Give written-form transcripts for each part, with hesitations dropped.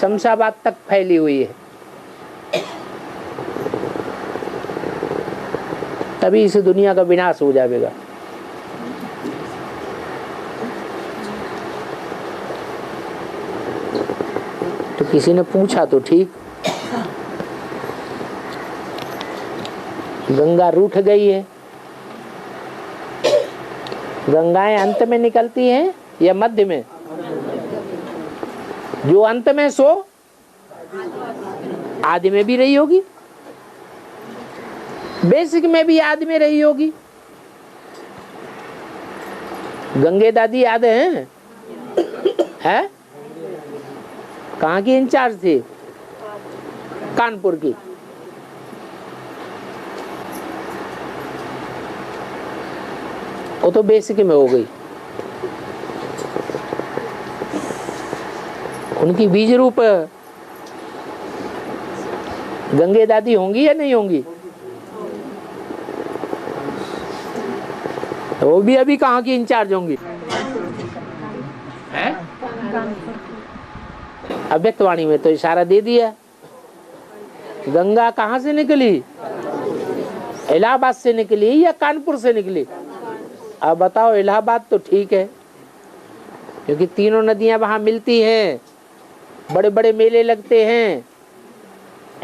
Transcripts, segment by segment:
शमशाबाद तक फैली हुई है। तभी इस दुनिया का विनाश हो जाएगा। तो किसी ने पूछा तो ठीक, गंगा रूठ गई है। गंगाएं अंत में निकलती हैं या मध्य में? जो अंत में सो आदि में भी रही होगी, बेसिक में भी आदि में रही होगी। गंगे दादी याद है? कहाँ की इंचार्ज थी? कानपुर की। वो तो बेसिक में हो गई। उनकी बीज रूप गंगे दादी होंगी या नहीं होंगी? वो भी अभी कहाँ की इंचार्ज होंगी? अव्यक्तवाणी में तो इशारा दे दिया। गंगा कहाँ से निकली? इलाहाबाद से निकली या कानपुर से निकली? अब बताओ। इलाहाबाद तो ठीक है, क्योंकि तीनों नदियां वहां मिलती हैं, बड़े बड़े मेले लगते हैं।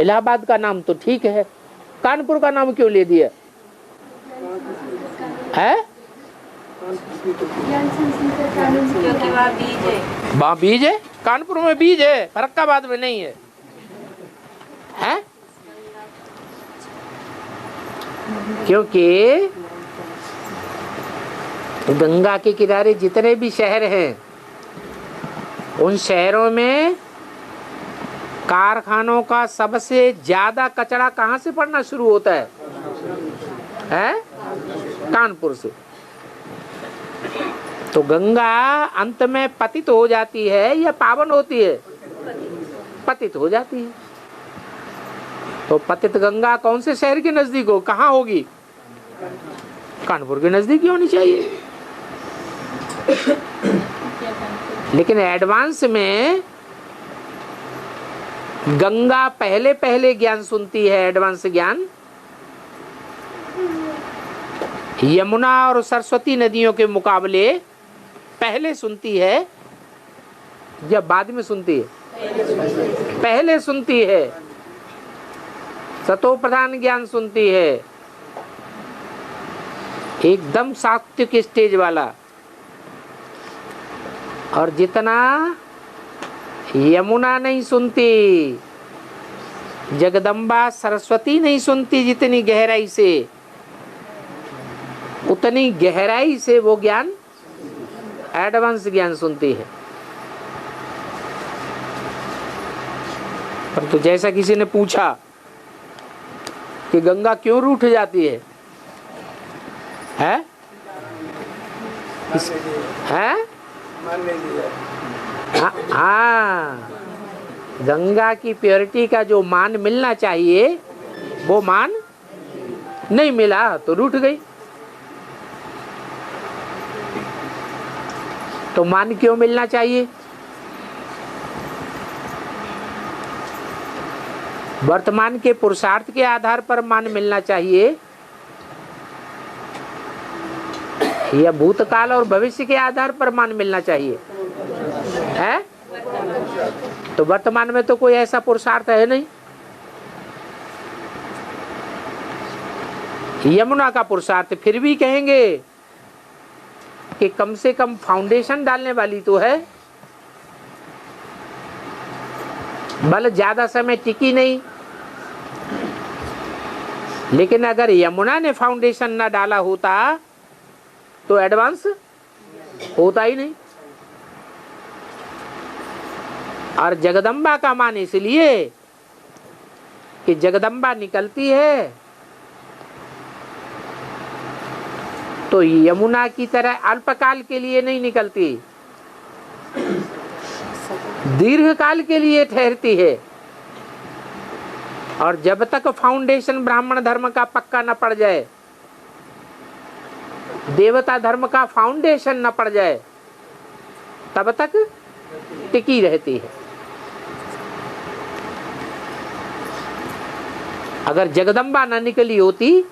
इलाहाबाद का नाम तो ठीक है, कानपुर का नाम क्यों ले दिया है? क्योंकि वहाँ बीज है। वहाँ बीज है, कानपुर में बीज है, फर्रुखाबाद में नहीं है। हैं? क्योंकि गंगा के किनारे जितने भी शहर हैं, उन शहरों में कारखानों का सबसे ज्यादा कचरा कहाँ से पड़ना शुरू होता है? कानपुर से। तो गंगा अंत में पतित हो जाती है या पावन होती है? पतित हो जाती है। तो पतित गंगा कौन से शहर के नजदीक हो? कहाँ होगी? कानपुर के नजदीक ही होनी चाहिए। लेकिन एडवांस में गंगा पहले पहले ज्ञान सुनती है। एडवांस ज्ञान यमुना और सरस्वती नदियों के मुकाबले पहले सुनती है या बाद में सुनती है? पहले सुनती है। सतो प्रधान ज्ञान सुनती है, एकदम सात्विक स्टेज वाला। और जितना यमुना नहीं सुनती, जगदम्बा सरस्वती नहीं सुनती जितनी गहराई से, उतनी गहराई से वो ज्ञान एडवांस ज्ञान सुनती है। परंतु जैसा किसी ने पूछा कि गंगा क्यों रूठ जाती है? हाँ, गंगा की प्योरिटी का जो मान मिलना चाहिए वो मान नहीं मिला तो रूठ गई। तो मान क्यों मिलना चाहिए? वर्तमान के पुरुषार्थ के आधार पर मान मिलना चाहिए या भूतकाल और भविष्य के आधार पर मान मिलना चाहिए? है? तो वर्तमान में तो कोई ऐसा पुरुषार्थ है नहीं। यमुना का पुरुषार्थ फिर भी कहेंगे कि कम से कम फाउंडेशन डालने वाली तो है, भले ज्यादा समय टिकी नहीं, लेकिन अगर यमुना ने फाउंडेशन ना डाला होता तो एडवांस होता ही नहीं। और जगदम्बा का मान इसलिए कि जगदम्बा निकलती है तो यमुना की तरह अल्पकाल के लिए नहीं निकलती, दीर्घ काल के लिए ठहरती है। और जब तक फाउंडेशन ब्राह्मण धर्म का पक्का न पड़ जाए, देवता धर्म का फाउंडेशन न पड़ जाए, तब तक टिकी रहती है। अगर जगदम्बा न निकली होती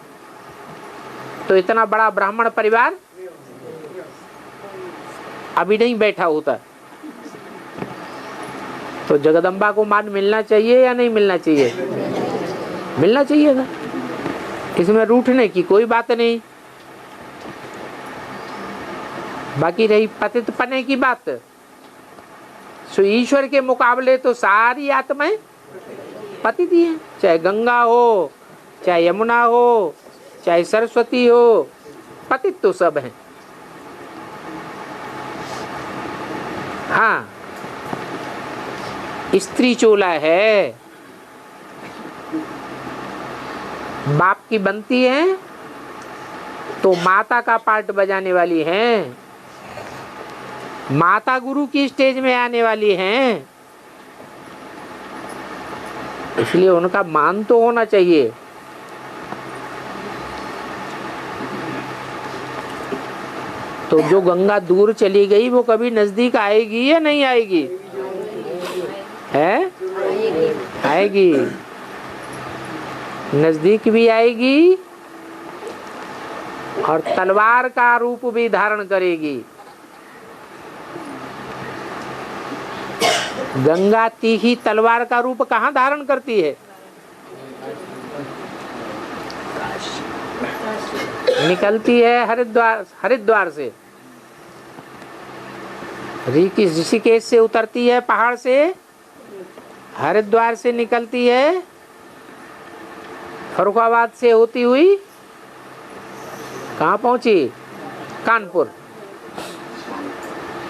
तो इतना बड़ा ब्राह्मण परिवार अभी नहीं बैठा होता। तो जगदम्बा को मान मिलना चाहिए या नहीं मिलना चाहिए? मिलना चाहिए था, इसमें रूठने की कोई बात नहीं। बाकी रही पतित पने की बात, सो ईश्वर के मुकाबले तो सारी आत्माएं पतित ही हैं, चाहे गंगा हो, चाहे यमुना हो, चाहे सरस्वती हो, पतित तो सब हैं। हाँ, स्त्री चोला है, बाप की बनती है तो माता का पार्ट बजाने वाली हैं, माता गुरु की स्टेज में आने वाली हैं, इसलिए उनका मान तो होना चाहिए। तो जो गंगा दूर चली गई वो कभी नजदीक आएगी या नहीं आएगी? है? आएगी, नजदीक भी आएगी और तलवार का रूप भी धारण करेगी। गंगा तीखी तलवार का रूप कहाँ धारण करती है? निकलती है हरिद्वार से, ऋषिकेश से उतरती है पहाड़ से, हरिद्वार से निकलती है, फरुखाबाद से होती हुई कहाँ पहुंची? कानपुर।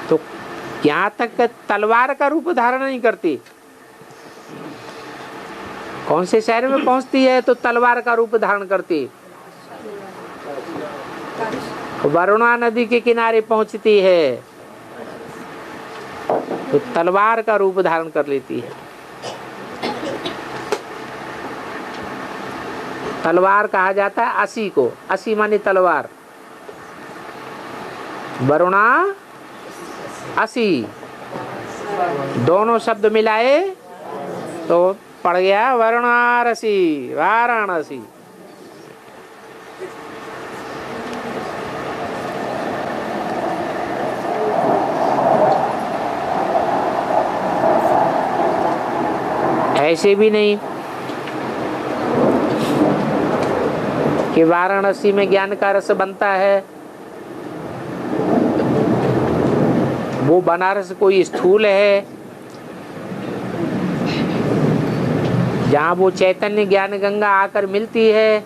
तो यहाँ तक तलवार का रूप धारण नहीं करती, कौन से शहर में पहुंचती है तो तलवार का रूप धारण करती? वरुणा नदी के किनारे पहुंचती है तो तलवार का रूप धारण कर लेती है। तलवार कहा जाता है असी को, असी माने तलवार, वरुणा असी, दोनों शब्द मिलाए तो पड़ गया वरुणारसी, वाराणसी। ऐसे भी नहीं कि वाराणसी में ज्ञान का रस बनता है, वो बनारस कोई स्थूल है जहाँ वो चैतन्य ज्ञान गंगा आकर मिलती है।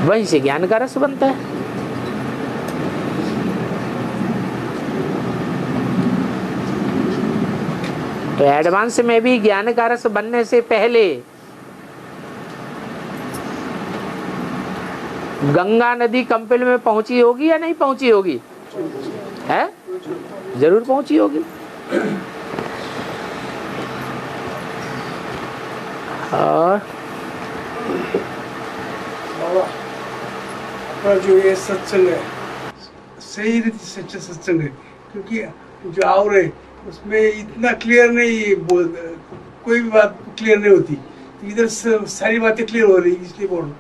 वहीं से ज्ञान का रस बनता है। तो एडवांस में भी ज्ञान का रस बनने से पहले गंगा नदी कंपिल में पहुंची होगी या नहीं पहुंची होगी? है, जरूर पहुंची होगी। और जो ये सत्संग है सही रीति सच्चा सत्संग है, क्योंकि जो और है उसमें इतना क्लियर नहीं बोल, कोई भी बात क्लियर नहीं होती। तो इधर सारी बातें क्लियर हो रही, इसलिए बोल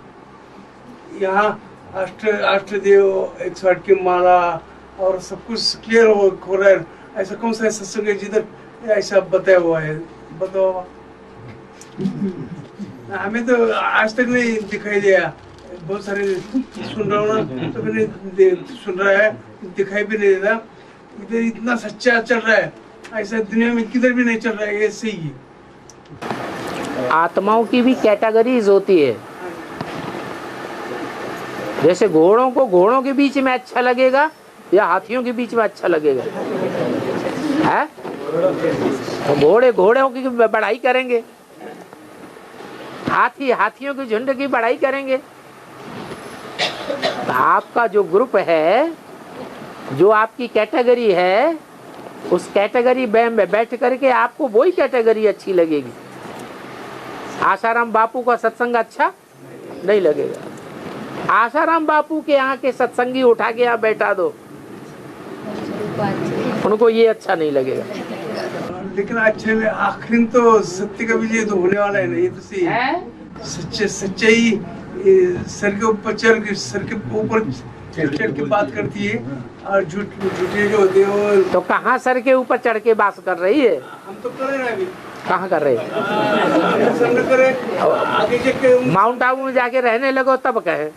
यहाँ अष्टदेव 108 की माला और सब कुछ क्लियर हो रहा है। ऐसा कौन सा सत्संग है जिधर ऐसा बताया हुआ है? बताओ। हमें तो आज तक नहीं दिखाई दिया, बहुत सारे सुन रहा हूँ ना, तो मैंने सुन रहा है, दिखाई भी नहीं देता। इधर इतना सच्चा चल रहा है, ऐसा दुनिया में किधर भी नहीं चल रहा है। ये सही है। आत्माओं की भी कैटेगरीज होती है। जैसे घोड़ों को घोड़ों के बीच में अच्छा लगेगा या हाथियों के बीच में अच्छा लगेगा? है, तो घोड़े घोड़ों की बढ़ाई करेंगे, हाथी हाथियों की झुंड की बढ़ाई करेंगे। तो आपका जो ग्रुप है, जो आपकी कैटेगरी है, उस कैटेगरी में बैठ करके आपको वही कैटेगरी अच्छी लगेगी। आसाराम बापू का सत्संग अच्छा नहीं लगेगा। आसाराम बापू के यहाँ के सत्संगी उठा के यहाँ बैठा दो, उनको ये अच्छा नहीं लगेगा। लेकिन अच्छे में आखिर तो सत्य का विजय तो होने वाला है ना, ये तो सही है। सच्चाई सर के ऊपर चढ़ के बात करती है, और झूठे जो होते हैं वो। तो कहाँ सर के ऊपर चढ़ के बात कर रही है? हम तो कर रहे हैं अभी। कहाँ कर रहे हैं? आगे जाके माउंट आबू में जाके रहने लगो तब कहे।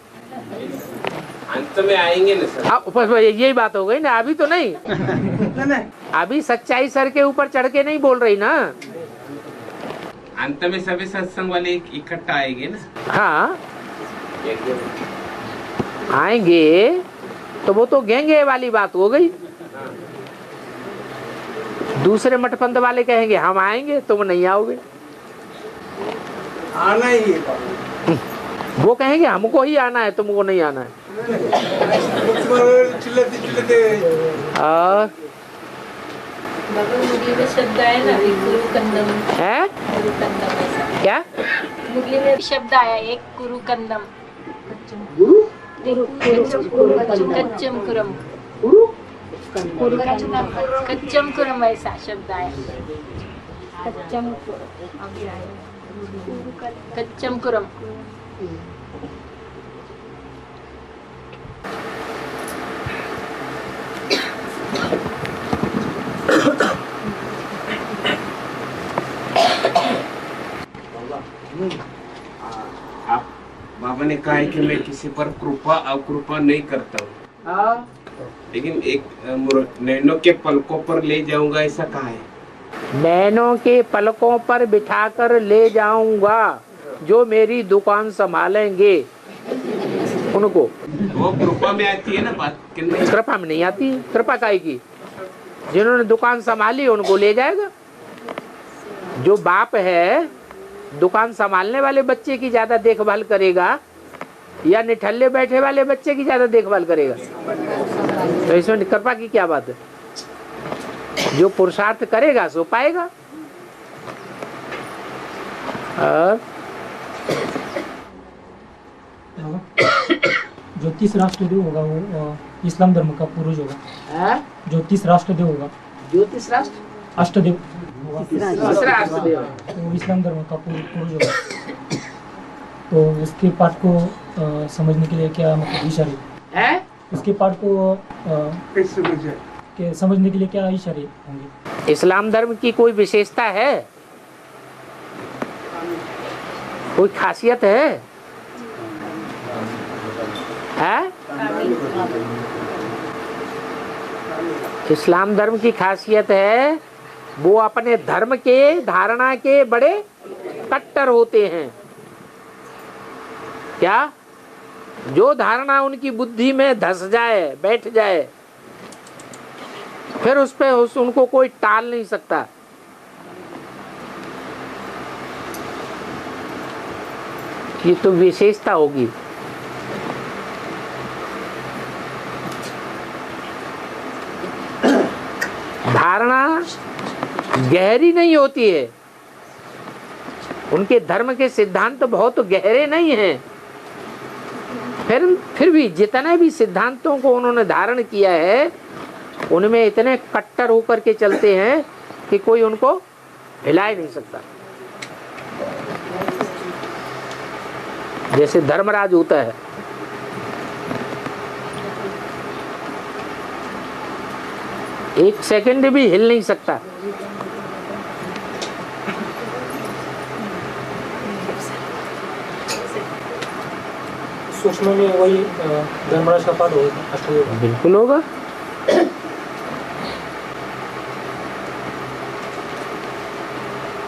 अंत में आएंगे ना सर। ऊपर यही बात हो गई ना, अभी तो नहीं। अभी सच्चाई सर के ऊपर चढ़ के नहीं बोल रही ना। अंत में सभी सत्संग वाले इकट्ठा आएंगे ना। हाँ आएंगे तो वो तो गेंगे वाली बात हो गई। दूसरे मठपंथ वाले कहेंगे हम आएंगे, तुम नहीं आओगे। आना ही है। वो कहेंगे हमको ही आना है, तुमको नहीं आना है। चिल्लाते और बाबा मुरली में शब्द आया ना, गुरु कंदम। है गुरु कंदम ऐसा क्या? मुरली में शब्द आया एक, गुरु कंदम। कच्चम कुरम, कच्चम कुरम ऐसा शब्द आया। कच्चम कुरम। आप बाबा ने कहा है कि मैं किसी पर कृपा अकृपा नहीं करता हूँ, लेकिन एक नैनो के पलकों पर ले जाऊंगा ऐसा कहा है। नैनों के पलकों पर बिठाकर ले जाऊंगा, जो मेरी दुकान संभालेंगे उनको। वो कृपा में आती है ना बात, कि नहीं? कृपा में नहीं आती। कृपा काहे की? जिन्होंने दुकान संभाली उनको ले जाएगा। जो बाप है दुकान संभालने वाले बच्चे की ज्यादा देखभाल करेगा या निठल्ले बैठे वाले बच्चे की ज्यादा देखभाल करेगा? तो इसमें कृपा की क्या बात है? जो पुरुषार्थ करेगा सो पाएगा। और जो 30 राष्ट्रदेव होगा वो इस्लाम धर्म का पूर्वज होगा। जो 30 राष्ट्रदेव होगा, ज्योतिष राष्ट्र अष्टदेव होगा, तीसरा अष्टदेव वो इस्लाम धर्म का पूर्वज होगा। तो उसके पाठ को समझने के लिए क्या मतलब इशारे है? उसके पाठ को कैसे बचे? के समझने के लिए क्या इशारे होंगे? इस्लाम धर्म की कोई विशेषता है? कोई खासियत है? इस्लाम धर्म की खासियत है वो अपने धर्म के धारणा के बड़े कट्टर होते हैं। क्या? जो धारणा उनकी बुद्धि में धस जाए, बैठ जाए, फिर उस पे उनको कोई टाल नहीं सकता। ये तो विशेषता होगी। धारणा गहरी नहीं होती है। उनके धर्म के सिद्धांत तो बहुत गहरे नहीं हैं। फिर भी जितने भी सिद्धांतों को उन्होंने धारण किया है उनमें इतने कट्टर होकर के चलते हैं कि कोई उनको हिला ही नहीं सकता। जैसे धर्मराज होता है, एक सेकंड भी हिल नहीं सकता। सूक्ष्म में वही धर्मराज का पाठ होगा, अष्टदेव का। बिल्कुल होगा।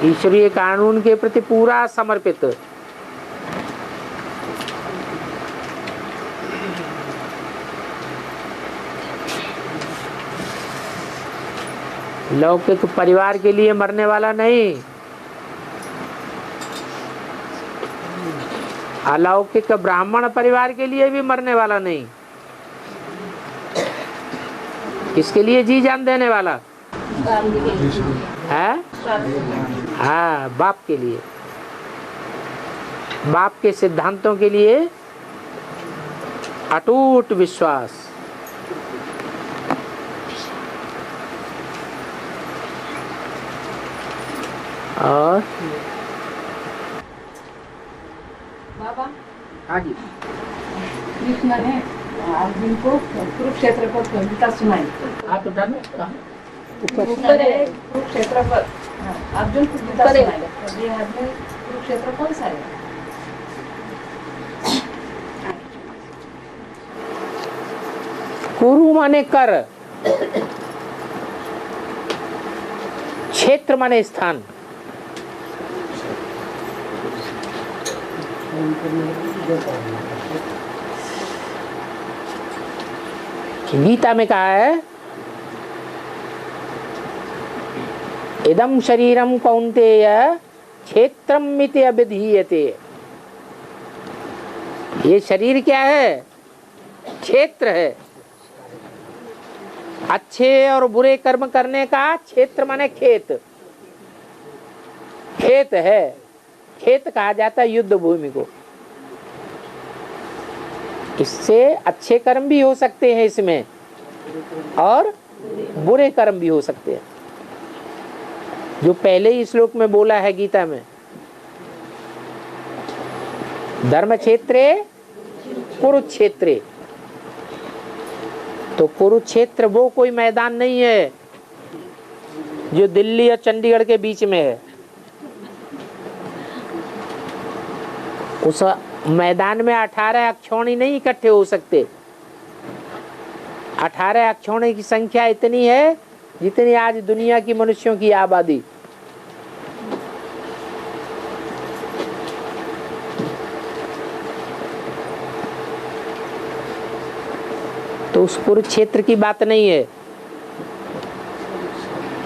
ईश्वरीय कानून के प्रति पूरा समर्पित। लौकिक परिवार के लिए मरने वाला नहीं, अलौकिक ब्राह्मण परिवार के लिए भी मरने वाला नहीं। किसके लिए जी जान देने वाला है? हाँ, बाप के लिए, बाप के सिद्धांतों के लिए अटूट विश्वास। और बाबा हाँ जी, कृष्ण ने अर्जुन को कुरुक्षेत्र पर गीता सुनाई। हाथ उठाना ऊपर है कुरुक्षेत्र पर अर्जुन को गीता सुनाई। ये आदमी कुरुक्षेत्र कौन सा है? कुरु माने कर, क्षेत्र माने स्थान। गीता में कहा है इदं शरीरम कौन्तेय क्षेत्रम मिति अभिधीयते। ये शरीर क्या है? क्षेत्र है। अच्छे और बुरे कर्म करने का क्षेत्र माने खेत, खेत है। खेत कहा जाता है युद्ध भूमि को। इससे अच्छे कर्म भी हो सकते हैं इसमें और बुरे कर्म भी हो सकते हैं। जो पहले ही श्लोक में बोला है गीता में, धर्म क्षेत्रे कुरुक्षेत्रे। तो कुरुक्षेत्र वो कोई मैदान नहीं है जो दिल्ली और चंडीगढ़ के बीच में है। उस मैदान में 18 अक्षौणी नहीं इकट्ठे हो सकते। 18 अक्षौणी की संख्या इतनी है जितनी आज दुनिया की मनुष्यों की आबादी। तो उस कुरुक्षेत्र की बात नहीं है।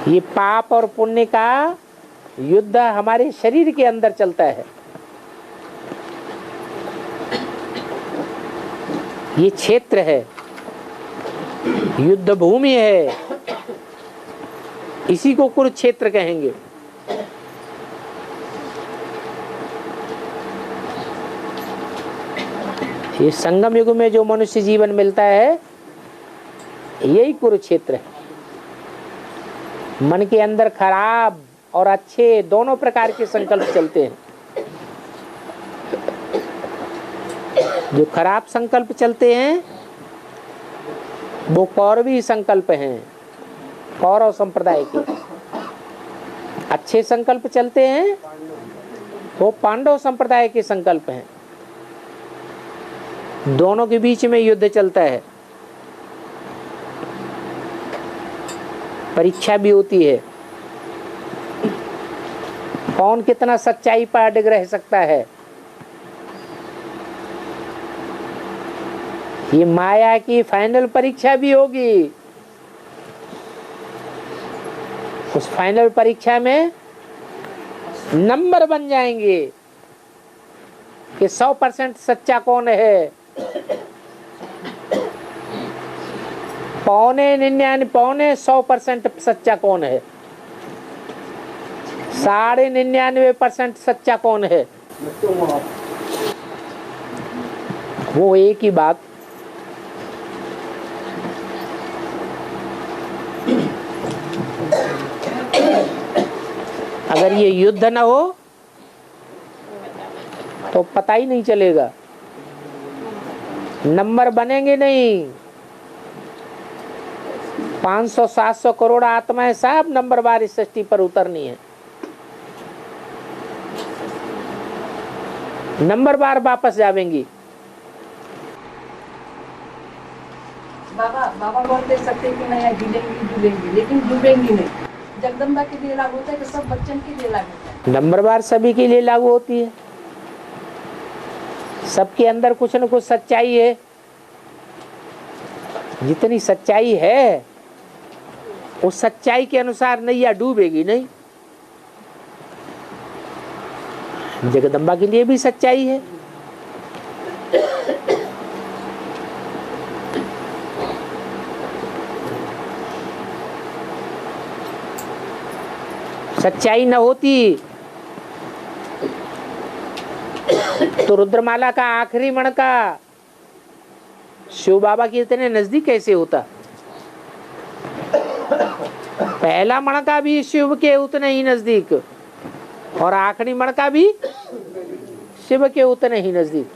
ये पाप और पुण्य का युद्ध हमारे शरीर के अंदर चलता है। ये क्षेत्र है, युद्ध भूमि है, इसी को कुरुक्षेत्र कहेंगे। ये संगम युग में जो मनुष्य जीवन मिलता है यही कुरुक्षेत्र है। मन के अंदर खराब और अच्छे दोनों प्रकार के संकल्प चलते हैं। जो खराब संकल्प चलते हैं वो कौरवी संकल्प हैं, कौरव संप्रदाय के। अच्छे संकल्प चलते हैं वो पांडव संप्रदाय के संकल्प हैं। दोनों के बीच में युद्ध चलता है। परीक्षा भी होती है, कौन कितना सच्चाई पर अडिग रह सकता है। ये माया की फाइनल परीक्षा भी होगी। उस फाइनल परीक्षा में नंबर बन जाएंगे कि 100% सच्चा कौन है, 99.99% सच्चा कौन है, 99.99% सच्चा कौन है। वो एक ही बात। अगर ये युद्ध ना हो तो पता ही नहीं चलेगा, नंबर बनेंगे नहीं। 500-700 करोड़ आत्माएं सब नंबरवार इस सृष्टि पर उतरनी है। नंबरवार वापस जावेंगी। बाबा बोलते सकते कि नहीं डूबेंगी, लेकिन डूबेंगी नहीं। जगदम्बा के लिए लागू होता है कि सब बच्चन के लिए लागू होता है? नंबरवार सभी के लिए लागू होती है। सबके अंदर कुछ न कुछ सच्चाई है। जितनी सच्चाई है उस सच्चाई के अनुसार नैया डूबेगी नहीं। जगदम्बा के लिए भी सच्चाई है। सच्चाई न होती तो रुद्रमाला का आखिरी मणका शिव बाबा के इतने नजदीक कैसे होता। पहला मणका भी शिव के उतने ही नजदीक, और आखिरी मणका भी शिव के उतने ही नजदीक।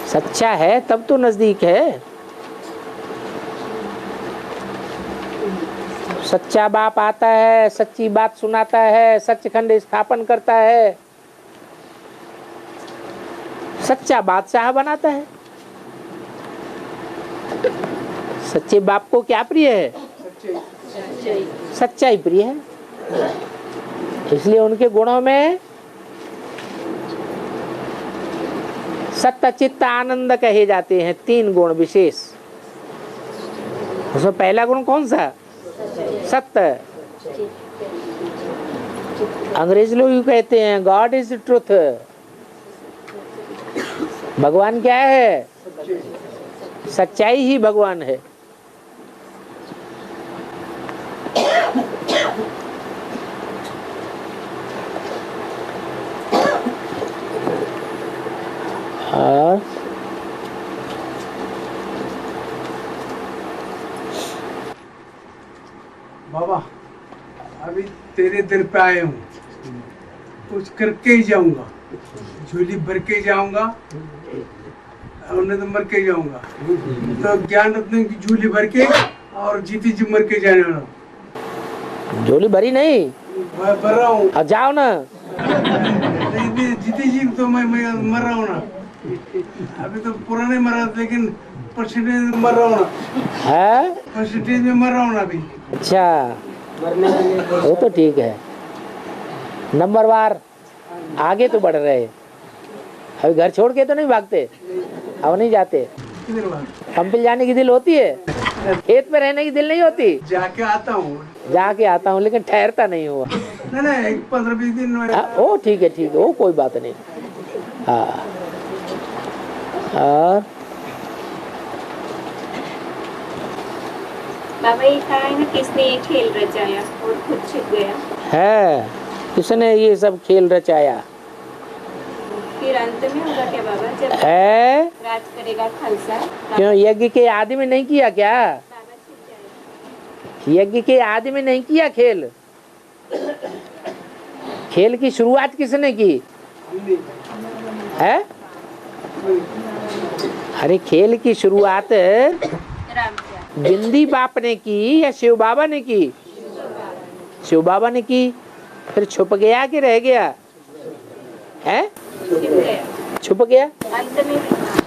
सच्चा है तब तो नजदीक है। सच्चा बाप आता है, सच्ची बात सुनाता है, सचखंड स्थापन करता है, सच्चा बादशाह बनाता है। सच्चे बाप को क्या प्रिय है? सच्चाई प्रिय है। इसलिए उनके गुणों में सत्य चित्त आनंद कहे जाते हैं। 3 गुण विशेष। उसमें पहला गुण कौन सा? सत्य। अंग्रेज लोग कहते हैं गॉड इज ट्रुथ। भगवान क्या है? सच्चाई ही भगवान है। और बाबा अभी तेरे दर पे आए हूँ, कुछ करके ही जाऊंगा, झोली भर के ही जाऊंगा और नहीं तो मर के ही जाऊंगा। तो ज्ञान रत्न की झोली भर के और जीती जी मर के जाने वाला हूँ। झोली भरी नहीं, भर रहा हूँ। अब जाओ ना। जीती जी तो मैं मर रहा हूँ ना। अभी तो पुराने मरा, लेकिन परसेंटेज में मर रहा हूँ ना। है? परसेंटेज में मर रहा हूँ ना अभी। अच्छा, वो तो ठीक है। नंबरवार आगे तो बढ़ रहे। अभी घर छोड़ के तो नहीं भागते, अब नहीं जाते। कंपिल जाने की दिल होती है, खेत में रहने की दिल नहीं होती। जाके आता हूँ लेकिन ठहरता नहीं हुआ। नहीं 15-20 दिन में। ओ ठीक है, वो कोई बात नहीं। हाँ। और बाबा ये कहा है ना, किसने ये खेल रचाया और खुद छिप गया है? किसने ये सब खेल रचाया? फिर अंत में होगा क्या बाबा, जब है? राज करेगा खालसा? क्यों यज्ञ के आदि में नहीं किया क्या? बाबा छिप जाएगा। यज्ञ के आदि में नहीं किया खेल? खेल की शुरुआत किसने की है? अरे खेल की शुरुआत बिंदी बाप ने की या शिव बाबा ने की? शिव बाबा ने की। फिर छुप गया कि रह गया है? छुप गया। अंत में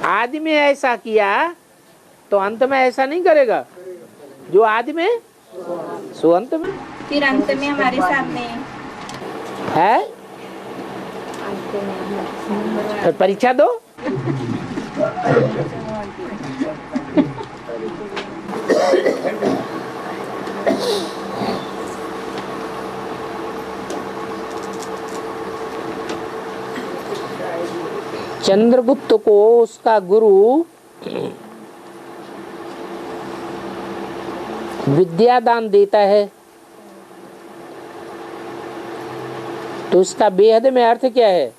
आदि में ऐसा किया तो अंत में ऐसा नहीं करेगा। जो आदि में सो अंत में। फिर अंत में हमारे सामने है। फिर परीक्षा दो। चंद्रगुप्त को उसका गुरु विद्यादान देता है, तो उसका बेहद में अर्थ क्या है?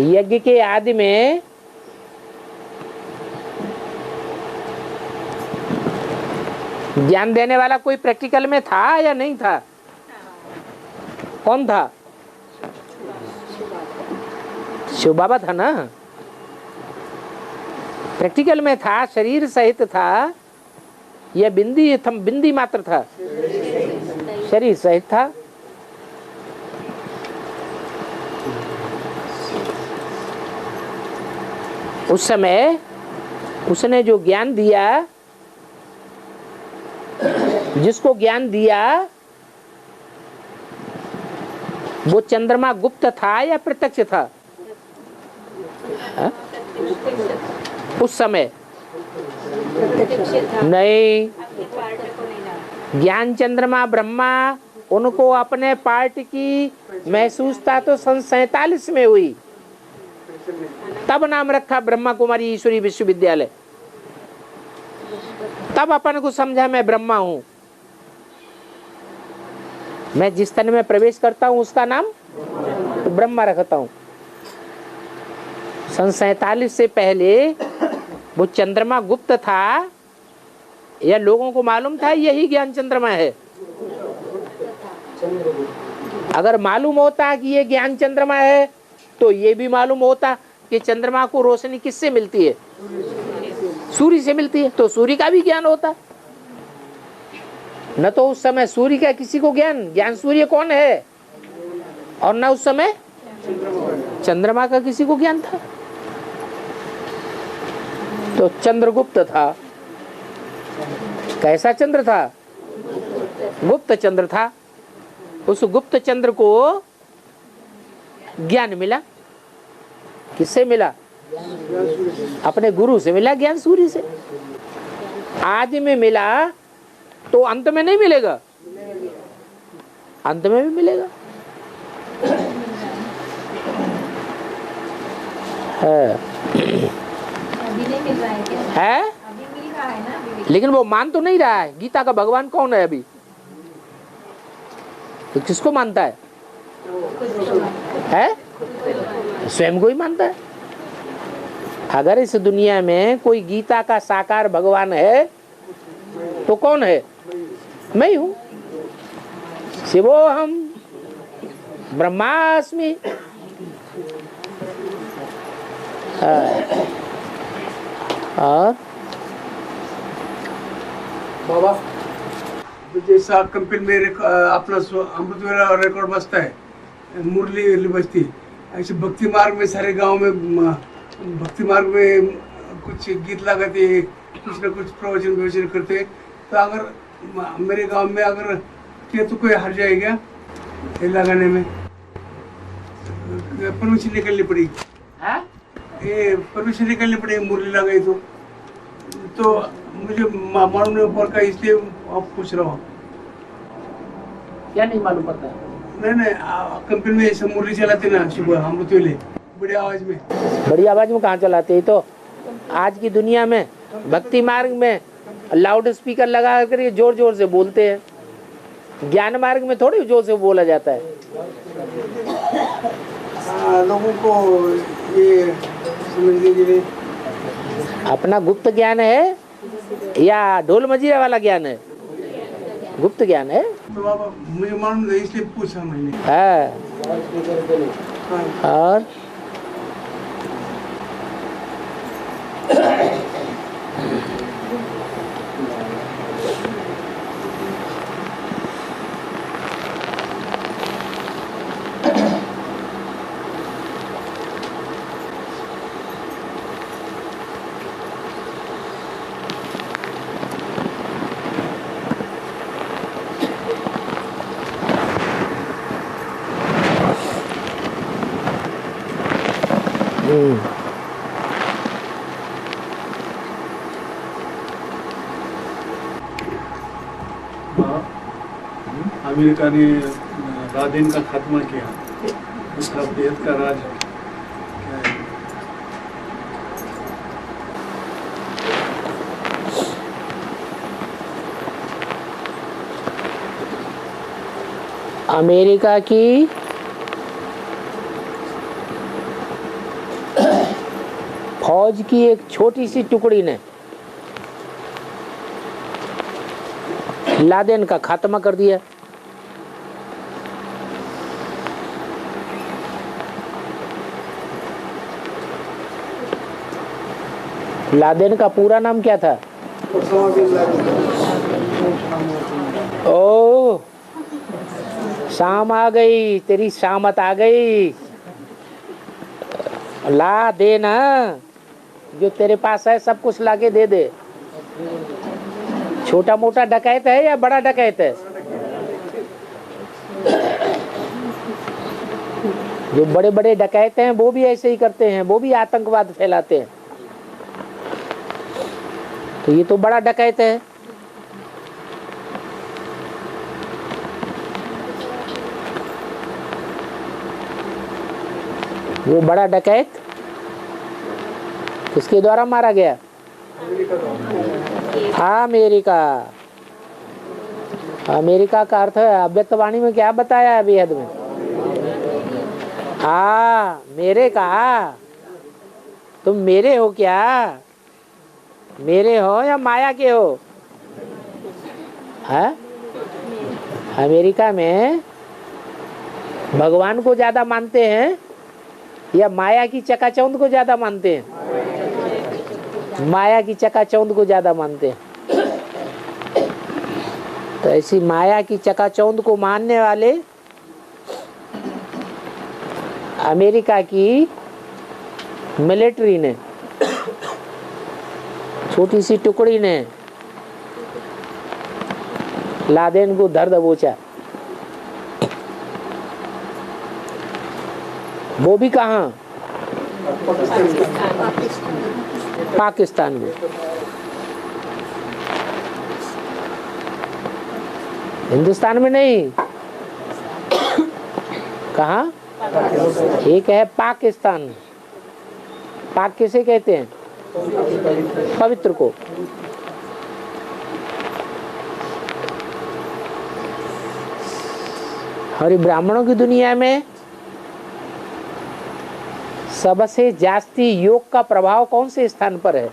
यज्ञ के आदि में ज्ञान देने वाला कोई प्रैक्टिकल में था या नहीं था? कौन था? शिव बाबा था ना। प्रैक्टिकल में था, शरीर सहित था या बिंदी मात्र था? शरीर सहित था। उस समय उसने जो ज्ञान दिया, जिसको ज्ञान दिया, वो चंद्रमा गुप्त था या प्रत्यक्ष था? हा? उस समय नहीं। ज्ञान चंद्रमा ब्रह्मा उनको अपने पार्ट की महसूसता तो सन 47 में हुई, तब नाम रखा ब्रह्मा कुमारी ईश्वरी विश्वविद्यालय। तब अपन को समझा मैं ब्रह्मा हूं। मैं जिस तन में प्रवेश करता हूँ उसका नाम ब्रह्मा रखता हूँ। सन 47 से पहले वो चंद्रमा गुप्त था, या लोगों को मालूम था यही ज्ञान चंद्रमा है? अगर मालूम होता कि ये ज्ञान चंद्रमा है तो ये भी मालूम होता कि चंद्रमा को रोशनी किससे मिलती है? सूर्य से मिलती है, तो सूर्य का भी ज्ञान होता। न तो उस समय सूर्य का किसी को ज्ञान सूर्य कौन है, और न उस समय चंद्रमा का किसी को ज्ञान था। तो चंद्रगुप्त था। कैसा चंद्र था? गुप्त चंद्र था। उस गुप्त चंद्र को ज्ञान मिला। किससे मिला? अपने गुरु से मिला, ज्ञान सूर्य से। आज में मिला तो अंत में नहीं मिलेगा, अंत में भी मिलेगा। अभी नहीं मिल रहा है क्या? है, अभी मिल रहा है ना, अभी भी। लेकिन वो मान तो नहीं रहा है। गीता का भगवान कौन है अभी? तो किसको मानता है? स्वयं को ही मानता है। अगर इस दुनिया में कोई गीता का साकार भगवान है तो कौन है? मैं ही हूं। शिवोहम ब्रह्मास्मि। और बाबा तो जैसा कंपनी में अपना अमृत वेला रिकॉर्ड बजता है, मुरली बजती, ऐसे भक्ति मार्ग में सारे गांव में भक्ति मार्ग में कुछ गीत लगाते हैं, कुछ न कुछ प्रवचन करते हैं। तो अगर मेरे गांव में अगर किया तो कोई हार जाएगा ये लगाने में? परमिशन निकलनी पड़ेगी। ये परमिशन निकलनी पड़ेगी मुरली लगाई तो मुझे मालूम नहीं पड़ता, इसलिए आप पूछ रहा हूँ। क्या नहीं मालूम पड़ता? नहीं कंपनी में ऐसे मुरली चलाते ना सुबह अमृत वेले बड़ी आवाज में। बड़ी आवाज में कहाँ चलाते हैं? तो आज की दुनिया में भक्ति मार्ग में लाउड स्पीकर लगा कर जोर जोर से बोलते हैं। ज्ञान मार्ग में थोड़ी जोर से बोला जाता है। लोगों को ये समझने के लिए अपना गुप्त ज्ञान है या ढोल मजीरा वाला ज्ञान है? गुप्त ज्ञान है। तो बाबा मुझे मालूम नहीं, इसलिए पूछा मैंने। है। और अमेरिका ने लादेन का खात्मा किया, उसका बेहद का राज क्या है? अमेरिका की फौज की एक छोटी सी टुकड़ी ने लादेन का खात्मा कर दिया। लादेन का पूरा नाम क्या था? ओ, शाम आ गई, तेरी शामत आ गई। ला दे ना, जो तेरे पास है सब कुछ लाके दे दे। छोटा मोटा डकैत है या बड़ा डकैत है? जो बड़े बड़े डकैत हैं वो भी ऐसे ही करते हैं, वो भी आतंकवाद फैलाते हैं। तो ये तो बड़ा डकैत है। वो बड़ा डकैत किसके द्वारा मारा गया? अमेरिका। अमेरिका का अर्थ है अव्यक्त वाणी में क्या बताया है बेहद में? मेरे का, तुम मेरे हो क्या? मेरे हो या माया के हो? है अमेरिका में भगवान को ज्यादा मानते हैं या माया की चकाचौंध को ज्यादा मानते हैं? माया की चकाचौंध को ज्यादा मानते हैं। तो ऐसी माया की चकाचौंध को मानने वाले अमेरिका की मिलिट्री ने, छोटी सी टुकड़ी ने लादेन को धर दबोचा। वो भी कहाँ? पाकिस्तान में। हिंदुस्तान में नहीं। कहाँ? एक है पाकिस्तान। पाक किसे कहते हैं? पवित्र को। और ब्राह्मणों की दुनिया में सबसे जास्ती योग का प्रभाव कौन से स्थान पर है?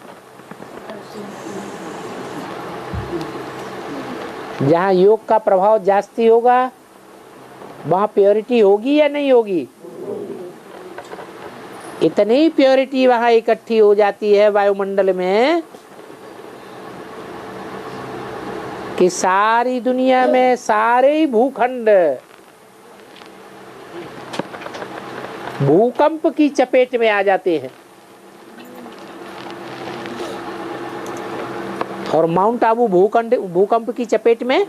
जहाँ योग का प्रभाव जास्ती होगा वहाँ प्योरिटी होगी या नहीं होगी? इतनी प्योरिटी वहाँ इकट्ठी हो जाती है वायुमंडल में कि सारी दुनिया में सारे ही भूखंड भूकंप की चपेट में आ जाते हैं। और माउंट आबू भूकंप की चपेट में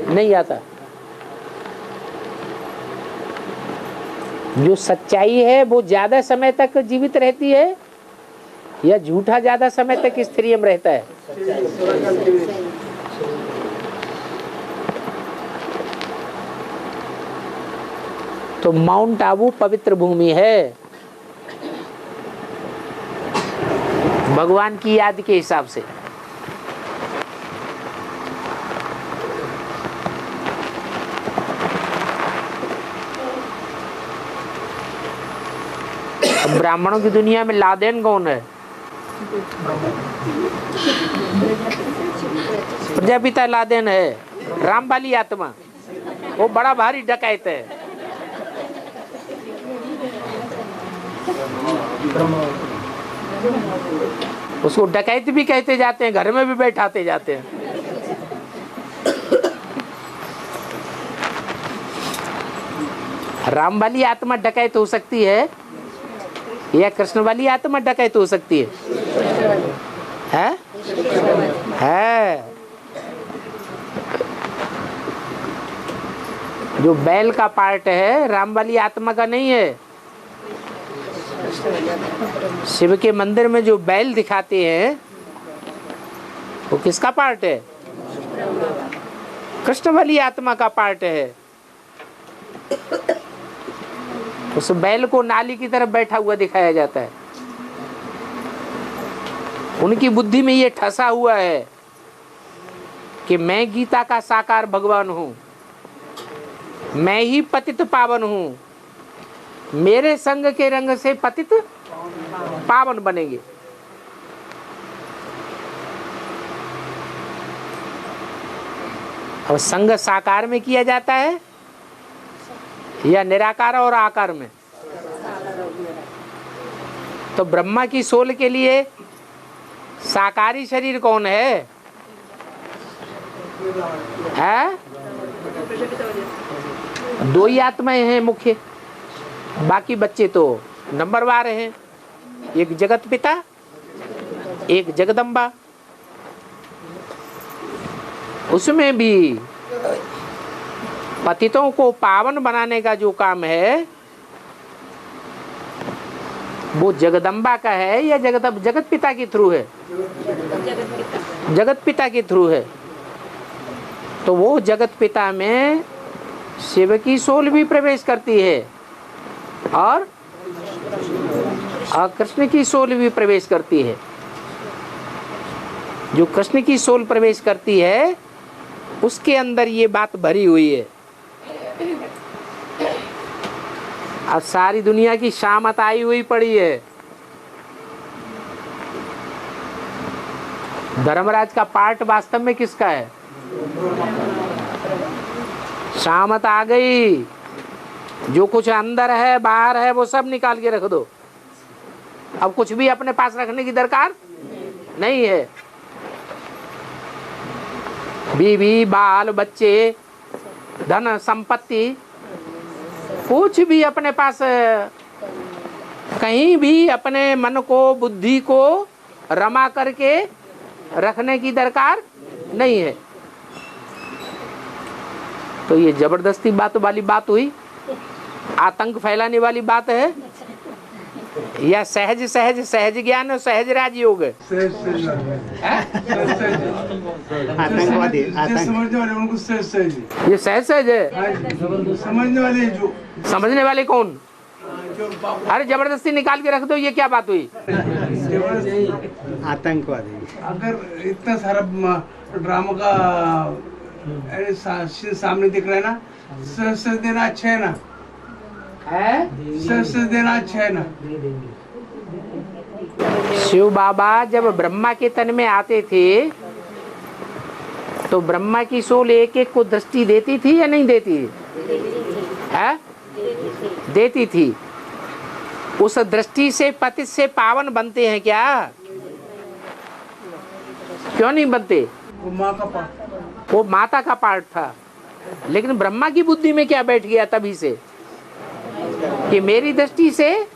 नहीं आता। जो सच्चाई है वो ज्यादा समय तक जीवित रहती है या झूठा ज्यादा समय तक स्थिर में रहता है? तो माउंट आबू पवित्र भूमि है भगवान की याद के हिसाब से। ब्राह्मणों की दुनिया में लादेन कौन है? प्रजापिता लादेन है, रामबाली आत्मा। वो बड़ा भारी डकैत है। उसको डकैत भी कहते जाते हैं, घर में भी बैठाते जाते हैं। राम वाली आत्मा डकैत हो सकती है या कृष्ण वाली आत्मा डकैत हो सकती है? जो बैल का पार्ट है राम वाली आत्मा का नहीं है। शिव के मंदिर में जो बैल दिखाते हैं वो किसका पार्ट है? कृष्ण वाली आत्मा का पार्ट है। उस बैल को नाली की तरफ बैठा हुआ दिखाया जाता है। उनकी बुद्धि में ये ठसा हुआ है कि मैं गीता का साकार भगवान हूँ, मैं ही पतित पावन हूँ, मेरे संग के रंग से पतित पावन बनेंगे। और संग साकार में किया जाता है या निराकार और आकार में? तो ब्रह्मा की सोल के लिए साकारी शरीर कौन है? दो ही आत्माएं हैं मुख्य, बाकी बच्चे तो नंबरवार हैं। एक जगत पिता, एक जगदम्बा। उसमें भी पतितों को पावन बनाने का जो काम है वो जगदम्बा का है या जगत पिता के थ्रू है? जगत पिता के थ्रू है। तो वो जगत पिता में शिव की सोल भी प्रवेश करती है और कृष्ण की सोल भी प्रवेश करती है। जो कृष्ण की सोल प्रवेश करती है उसके अंदर ये बात भरी हुई है। अब सारी दुनिया की शामत आई हुई पड़ी है। धर्मराज का पार्ट वास्तव में किसका है? शामत आ गई। जो कुछ अंदर है बाहर है वो सब निकाल के रख दो। अब कुछ भी अपने पास रखने की दरकार नहीं है। बीवी बाल बच्चे धन संपत्ति कुछ भी अपने पास कहीं भी अपने मन को बुद्धि को रमा करके रखने की दरकार नहीं है। तो ये जबरदस्ती बात वाली बात हुई, आतंक फैलाने वाली बात है, या सहज सहज सहज ज्ञान और सहज राजयोग है? आतंकवादी समझने वाले उनको सहज सहज है। ये सहज सहज है। समझने वाले जो समझने वाले कौन? अरे जबरदस्ती निकाल के रख दो, ये क्या बात हुई? आतंकवादी अगर इतना सारा ड्रामा का सामने दिख रहा है ना, सहज देना अच्छा है ना, सहज देना अच्छा है ना। शिव बाबा जब ब्रह्मा के तन में आते थे तो ब्रह्मा की सोल एक एक को दृष्टि देती थी या नहीं देती? है देती थी। उस दृष्टि से पतित से पावन बनते हैं क्या? क्यों नहीं बनते? वो माँ का पार्ट, वो माता का पार्ट था। लेकिन ब्रह्मा की बुद्धि में क्या बैठ गया तभी से कि मेरी दृष्टि से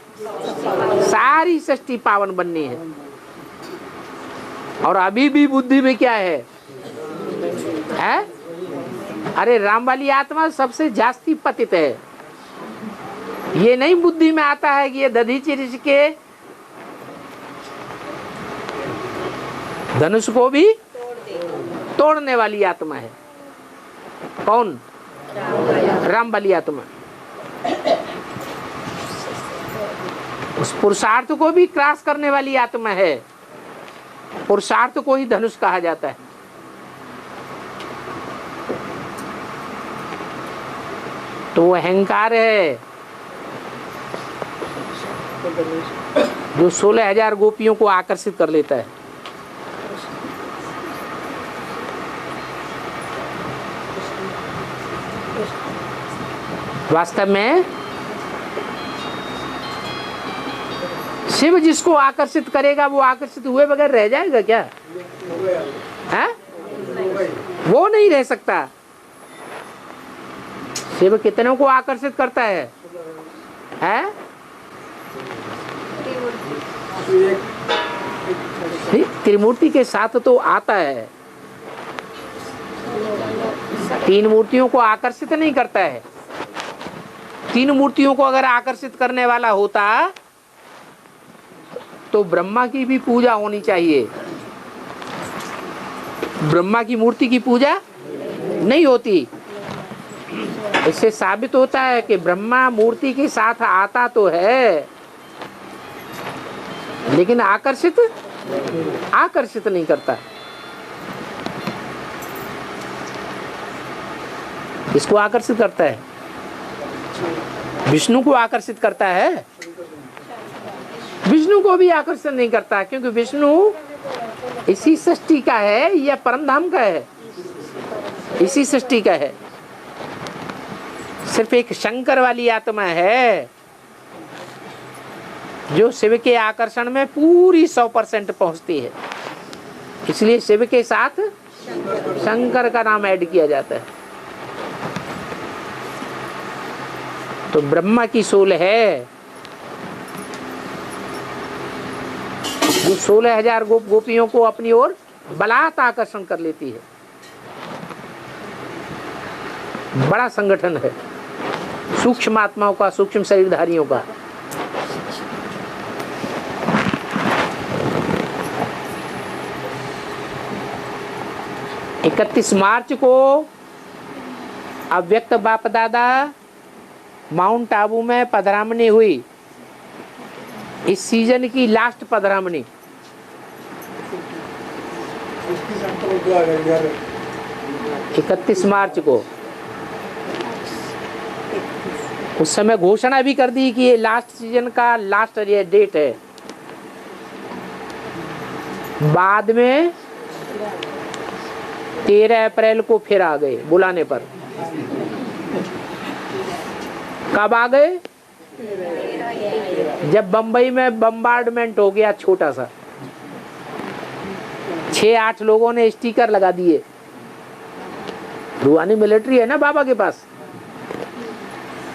सारी सृष्टि पावन बननी है। और अभी भी बुद्धि में क्या है? अरे राम वाली आत्मा सबसे जास्ती पतित है। ये नहीं बुद्धि में आता है कि ये दधीचि ऋषि के धनुष को भी तोड़ने वाली आत्मा है। कौन? राम वाली आत्मा। उस पुरुषार्थ को भी क्रॉस करने वाली आत्मा है। पुरुषार्थ को ही धनुष कहा जाता है। तो वो अहंकार है जो 16,000 गोपियों को आकर्षित कर लेता है। वास्तव में शिव जिसको आकर्षित करेगा वो आकर्षित हुए बगैर रह जाएगा क्या? है? वो नहीं रह सकता। शिव कितनों को आकर्षित करता है? त्रिमूर्ति के साथ तो आता है, तीन मूर्तियों को आकर्षित नहीं करता है। तीन मूर्तियों को अगर आकर्षित करने वाला होता तो ब्रह्मा की भी पूजा होनी चाहिए। ब्रह्मा की मूर्ति की पूजा नहीं होती। इससे साबित होता है कि ब्रह्मा मूर्ति के साथ आता तो है लेकिन आकर्षित नहीं करता। इसको आकर्षित करता है, विष्णु को आकर्षित करता है। विष्णु को भी आकर्षित नहीं करता क्योंकि विष्णु इसी सृष्टि का है या परमधाम का है? इसी सृष्टि का है। सिर्फ एक शंकर वाली आत्मा है जो शिव के आकर्षण में पूरी 100% पहुंचती है। इसलिए शिव के साथ शंकर का नाम ऐड किया जाता है। तो ब्रह्मा की सोल है जो 16,000 गोपियों को अपनी ओर बलात् आकर्षण कर लेती है। बड़ा संगठन है सूक्ष्म आत्माओं का, सूक्ष्म शरीरधारियों का। मार्च 31 को अव्यक्त बाप दादा माउंट आबू में पधरामनी हुई। इस सीजन की लास्ट 31 मार्च को। उस समय घोषणा भी कर दी कि ये लास्ट सीजन का लास्ट ये डेट है। बाद में 13 अप्रैल को फिर आ गए बुलाने पर। कब आ गए? जब बंबई में बम्बार्डमेंट हो गया छोटा सा, 6-8 लोगों ने स्टिकर लगा दिए। रूहानी मिलिट्री है ना बाबा के पास,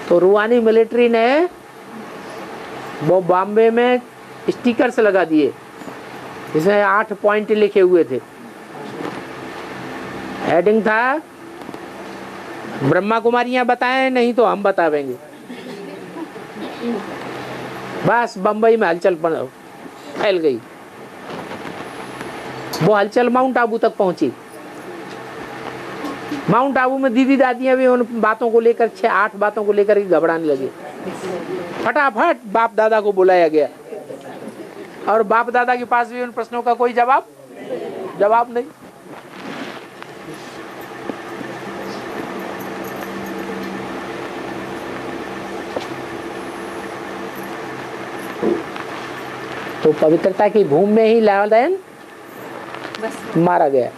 तो रूहानी मिलिट्री ने वो बॉम्बे में स्टिकर्स लगा दिए, जिसमें 8 पॉइंट लिखे हुए थे। हेडिंग था ब्रह्मा कुमारियां बताएं नहीं तो हम बतावेंगे। बस बंबई में हलचल फैल गई। वो हलचल माउंट आबू तक पहुंची। माउंट आबू में दीदी दादियां भी उन बातों को लेकर 6-8 बातों को लेकर घबराने लगे। फटाफट बाप दादा को बुलाया गया और बाप दादा के पास भी उन प्रश्नों का कोई जवाब नहीं। तो पवित्रता की भूमि में ही लादेन मारा गया।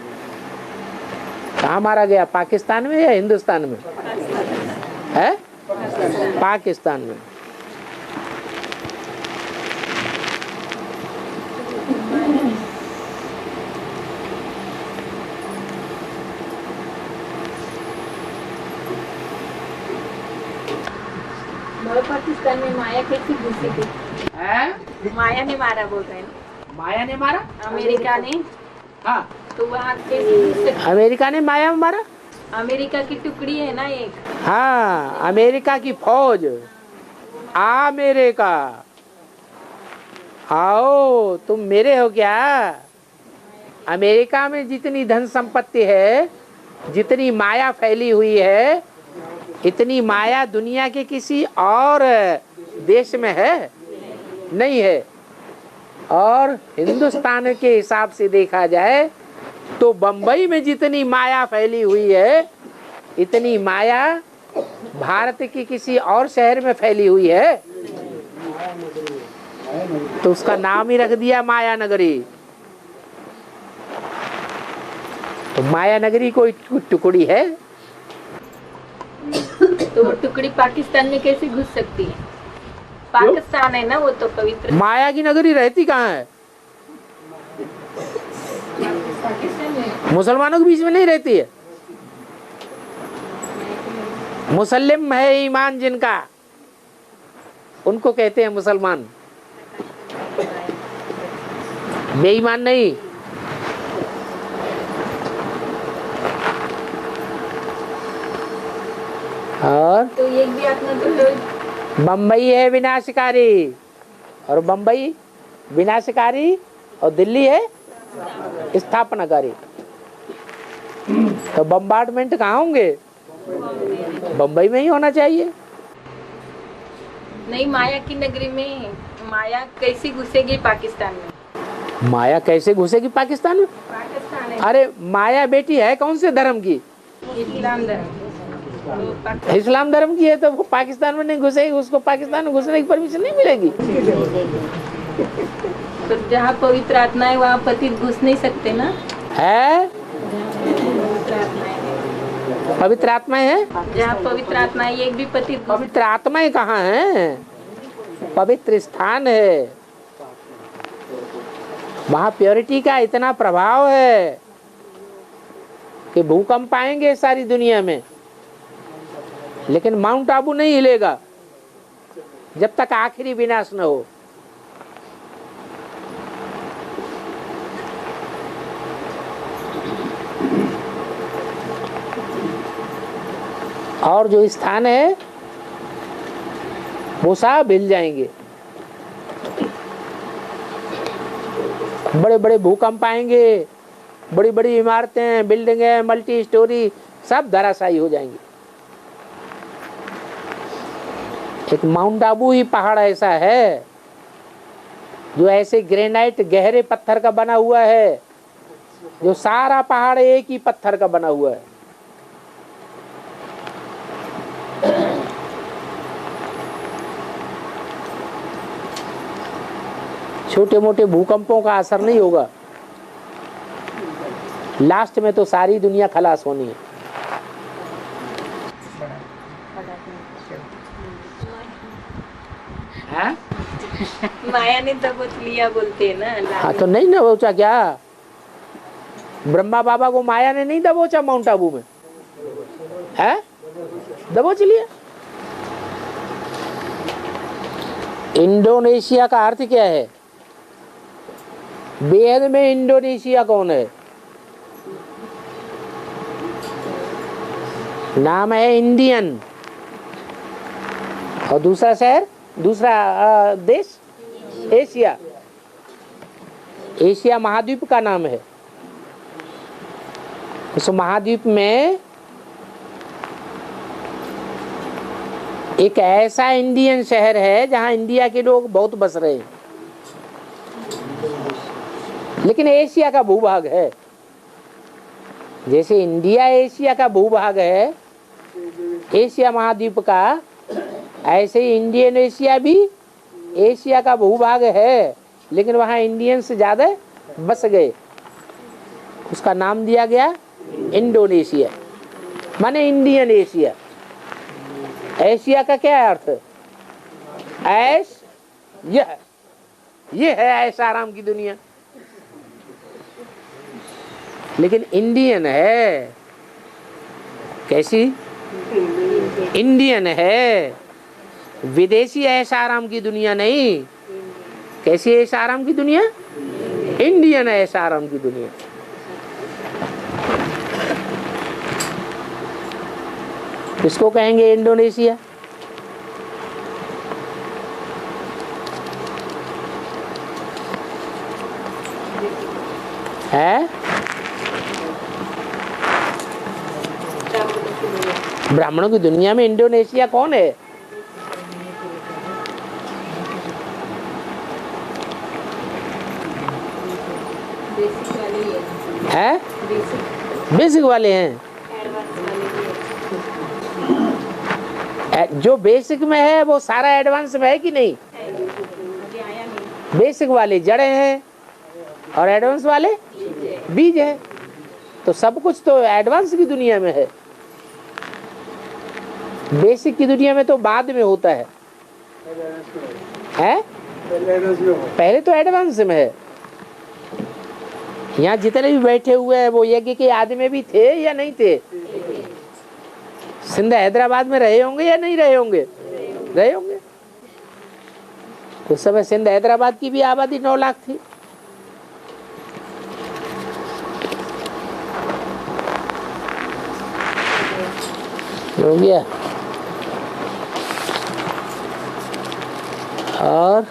कहाँ मारा गया? पाकिस्तान में या हिंदुस्तान में? है पाकिस्तान में। पाकिस्तान में माया कैसी घुसी थी? माया ने मारा बोल रहे हैं। माया ने मारा? अमेरिका ने। हाँ, तो वहाँ कैसे? अमेरिका ने माया मारा? अमेरिका की टुकड़ी है ना एक। हाँ, अमेरिका की फौज। अमेरिका आओ, तुम मेरे हो क्या? अमेरिका में जितनी धन संपत्ति है, जितनी माया फैली हुई है, इतनी माया दुनिया के किसी और देश में है? नहीं है। और हिंदुस्तान के हिसाब से देखा जाए तो बंबई में जितनी माया फैली हुई है, इतनी माया भारत के किसी और शहर में फैली हुई है, तो उसका नाम ही रख दिया माया नगरी। तो माया नगरी कोई टुकड़ी है? तो वो टुकड़ी पाकिस्तान में कैसे घुस सकती है? पाकिस्तान है ना वो तो पवित्र। माया की नगरी रहती कहाँ है? मुसलमानों के बीच में नहीं रहती है। मुसल्लिम है ईमान जिनका, उनको कहते हैं मुसलमान, बेईमान नहीं। और तो एक भी आत्मा तो बम्बई है विनाशकारी, और बम्बई विनाशकारी और दिल्ली है स्थापनाकारी। तो बम्बार्डमेंट कहाँ होंगे? बम्बई में ही होना चाहिए। नहीं, माया की नगरी में माया कैसे घुसेगी पाकिस्तान में? माया कैसे घुसेगी पाकिस्तान में? पाकिस्तान है अरे माया बेटी है कौन से धर्म की? इस्लाम धर्म। तो इस्लाम धर्म की है, तो वो पाकिस्तान में नहीं घुसेगी, उसको पाकिस्तान में घुसने की परमिशन नहीं मिलेगी। तो जहाँ पवित्र आत्मा है वहाँ पतित घुस नहीं सकते ना? है पवित्र आत्माएं हैं? जहाँ पवित्र आत्मा है एक भी पतित घुस- पवित्र आत्माएं कहाँ हैं? पवित्र स्थान है, वहाँ प्योरिटी का इतना प्रभाव है कि भूकंप आएंगे सारी दुनिया में, लेकिन माउंट आबू नहीं हिलेगा जब तक आखिरी विनाश न हो। और जो स्थान है वो सब हिल जाएंगे। बड़े बड़े भूकंप आएंगे, बड़ी बड़ी इमारतें, बिल्डिंगें, मल्टी स्टोरी सब धराशायी हो जाएंगी। एक माउंट आबू ही पहाड़ ऐसा है जो ऐसे ग्रेनाइट गहरे पत्थर का बना हुआ है, जो सारा पहाड़ एक ही पत्थर का बना हुआ है। छोटे मोटे भूकंपों का असर नहीं होगा, लास्ट में तो सारी दुनिया खलास होनी है। हाँ? माया ने दबोच लिया बोलते हैं ना। हाँ तो नहीं दबोचा क्या? ब्रह्मा बाबा को माया ने नहीं दबोचा माउंट आबू में, है? दबोच लिया। इंडोनेशिया का अर्थ क्या है? वेद में इंडोनेशिया कौन है? नाम है इंडियन। और दूसरा शहर, दूसरा देश एशिया। एशिया महाद्वीप का नाम है। उस महाद्वीप में एक ऐसा इंडियन शहर है जहां इंडिया के लोग बहुत बस रहे हैं, लेकिन एशिया का भूभाग है। जैसे इंडिया एशिया का भूभाग है, एशिया महाद्वीप का, ऐसे ही इंडियन एशिया भी एशिया का भूभाग है, लेकिन वहाँ इंडियंस ज्यादा बस गए। उसका नाम दिया गया इंडोनेशिया, माने इंडियन एशिया। एशिया का क्या अर्थ? ऐश, ये है ऐश आराम की दुनिया। लेकिन इंडियन है, कैसी? इंडियन है, विदेशी ऐश आराम की दुनिया नहीं। कैसी ऐश आराम की दुनिया? इंडियन ऐश आराम की दुनिया। इसको कहेंगे इंडोनेशिया। है? ब्राह्मणों की दुनिया में इंडोनेशिया कौन है? है? बेसिक वाले हैं। जो बेसिक में है वो सारा एडवांस में है कि नहीं? बेसिक वाले जड़े हैं और एडवांस वाले बीज है। तो सब कुछ तो एडवांस की दुनिया में है। बेसिक की दुनिया में तो बाद में होता है। पहले तो एडवांस में है। यहाँ जितने भी बैठे हुए हैं वो यज्ञ के आदमी भी थे या नहीं थे? सिंध हैदराबाद में रहे होंगे या नहीं रहे होंगे? रहे होंगे। उस समय सिंध हैदराबाद की भी आबादी 9 लाख थी। हो गया। और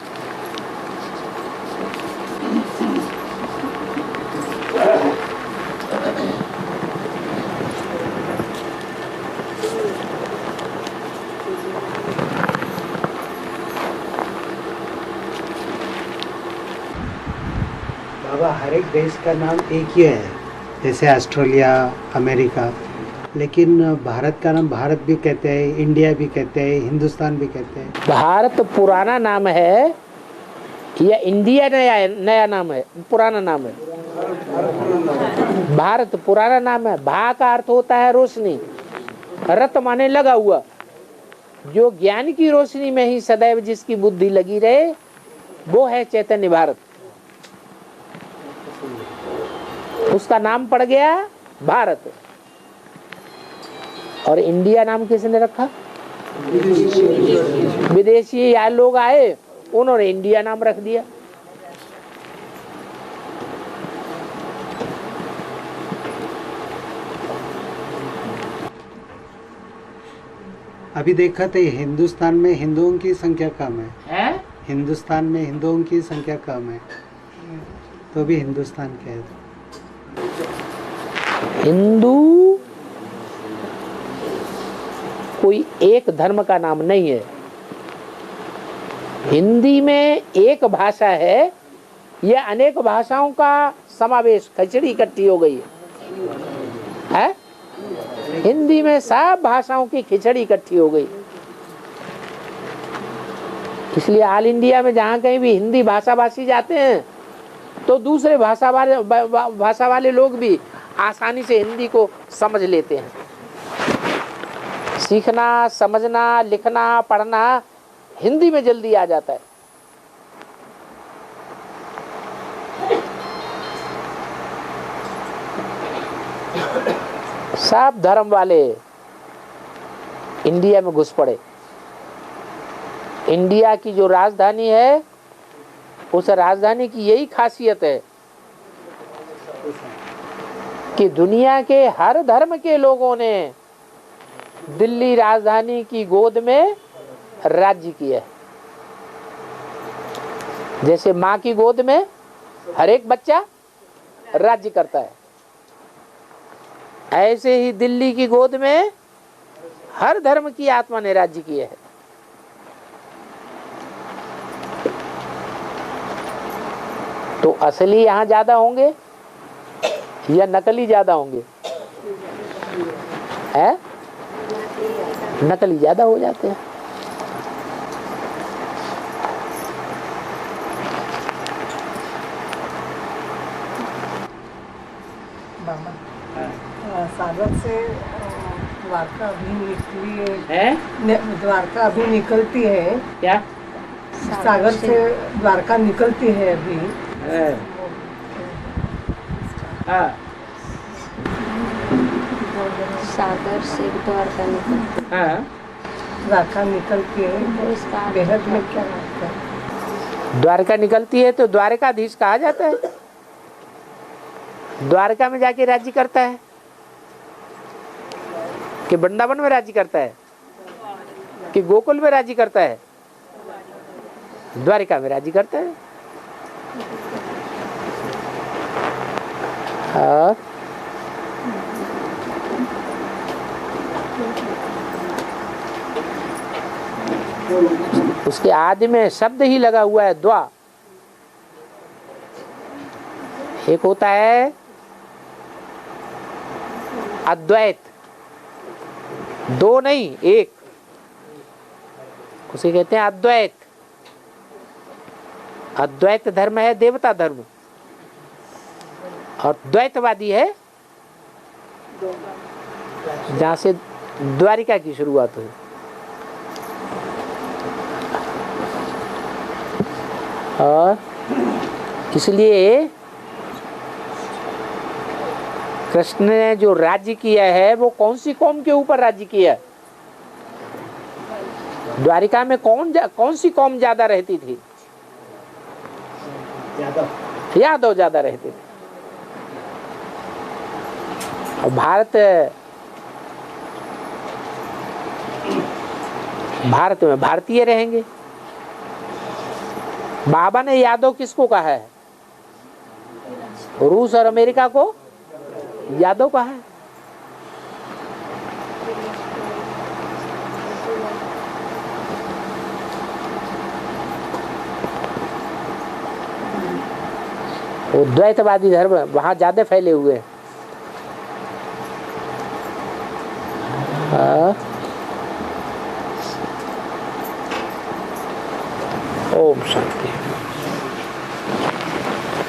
बाबा, हर एक देश का नाम एक ही है, जैसे ऑस्ट्रेलिया, अमेरिका, लेकिन भारत का नाम भारत भी कहते हैं, इंडिया भी कहते हैं, हिंदुस्तान भी कहते हैं। भारत पुराना नाम है या इंडिया नया नाम है? पुराना नाम है। भारत पुराना नाम है। भा का अर्थ होता है रोशनी, रत माने लगा हुआ। जो ज्ञान की रोशनी में ही सदैव जिसकी बुद्धि लगी रहे वो है चैतन्य भारत। उसका नाम पड़ गया भारत। और इंडिया नाम किसने रखा? विदेशी या लोग आए, उन्होंने इंडिया नाम रख दिया। अभी देखा तो हिंदुस्तान में हिंदुओं की संख्या कम है? हिंदुस्तान में हिंदुओं की संख्या कम है, तो भी हिंदुस्तान क्या है? हिंदू कोई एक धर्म का नाम नहीं है। हिंदी में एक भाषा है, यह अनेक भाषाओं का समावेश, खिचड़ी इकट्ठी हो गई है? हिंदी में सब भाषाओं की खिचड़ी इकट्ठी हो गई। इसलिए ऑल इंडिया में जहाँ कहीं भी हिंदी भाषा भाषी जाते हैं तो दूसरे भाषा वाले लोग भी आसानी से हिंदी को समझ लेते हैं। सीखना, समझना, लिखना, पढ़ना हिंदी में जल्दी आ जाता है। सब धर्म वाले इंडिया में घुस पड़े। इंडिया की जो राजधानी है, उस राजधानी की यही खासियत है कि दुनिया के हर धर्म के लोगों ने दिल्ली राजधानी की गोद में राज्य किया है। जैसे माँ की गोद में हर एक बच्चा राज्य करता है, ऐसे ही दिल्ली की गोद में हर धर्म की आत्मा ने राज्य किया है। तो असली यहाँ ज्यादा होंगे या नकली ज्यादा होंगे? है? नकली ज्यादा हो जाते हैं। सागर से द्वारका अभी निकली है, द्वारका अभी निकलती है क्या? सागर से द्वारका निकलती है अभी। हाँ, सागर से द्वारका निकलती हाँ। द्वारका निकलती है तो इसका बेहद में क्या लगता है? द्वारका निकलती है तो द्वारकाधीश कहा जाता है। द्वारका में जाके राज्य करता है कि वृंदावन में राज्य करता है कि गोकुल में राज्य करता है? द्वारका में राज्य करता है। और उसके आदि में शब्द ही लगा हुआ है द्वा। एक होता है अद्वैत, दो नहीं एक, उसे कहते हैं अद्वैत। अद्वैत धर्म है देवता धर्म, और द्वैतवादी है जहां से द्वारिका की शुरुआत हुई। और इसलिए कृष्ण ने जो राज्य किया है वो कौन सी कौम के ऊपर राज्य किया? द्वारिका में कौन सी कौम ज्यादा रहती थी? यादव ज्यादा रहते थे। और भारत में भारतीय रहेंगे। बाबा ने यादव किसको कहा है? रूस और अमेरिका को यादव कहा है। वो द्वैतवादी धर्म वहां ज्यादा फैले हुए हैं। ओम शांति।